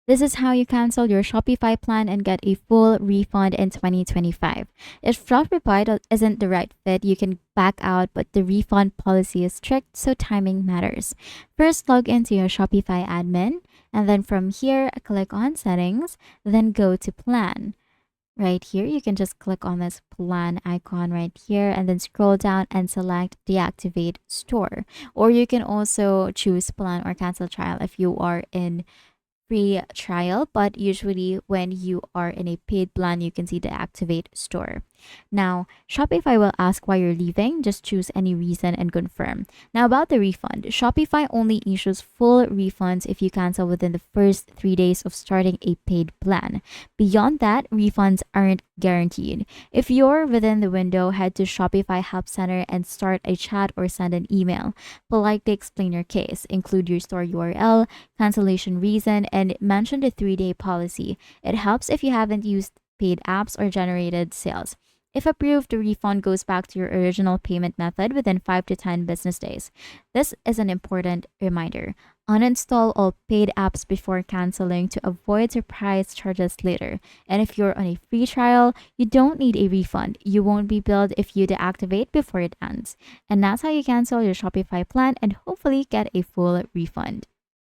This is how you cancel your Shopify plan and get a full refund in 2025. If isn't the right fit, you can back out, but the refund policy is strict, so timing matters. First, log into your Shopify admin, and then from here, click on settings, then go to plan. Right here, you can just click on this plan icon right here and then scroll down and select deactivate store. Or you can also choose plan or cancel trial if you are in free trial, but usually when you are in a paid plan, you can see the activate store. Now, Shopify will ask why you're leaving. Just choose any reason and confirm. Now, about the refund, Shopify only issues full refunds if you cancel within the first 3 days of starting a paid plan. Beyond that, refunds aren't guaranteed. If you're within the window, head to Shopify Help Center and start a chat or send an email. Politely explain your case, include your store URL, cancellation reason, and mention the 3-day policy. It helps if you haven't used paid apps or generated sales. If approved, the refund goes back to your original payment method within 5 to 10 business days. This is an important reminder. Uninstall all paid apps before canceling to avoid surprise charges later. And if you're on a free trial, you don't need a refund. You won't be billed if you deactivate before it ends. And that's how you cancel your Shopify plan and hopefully get a full refund.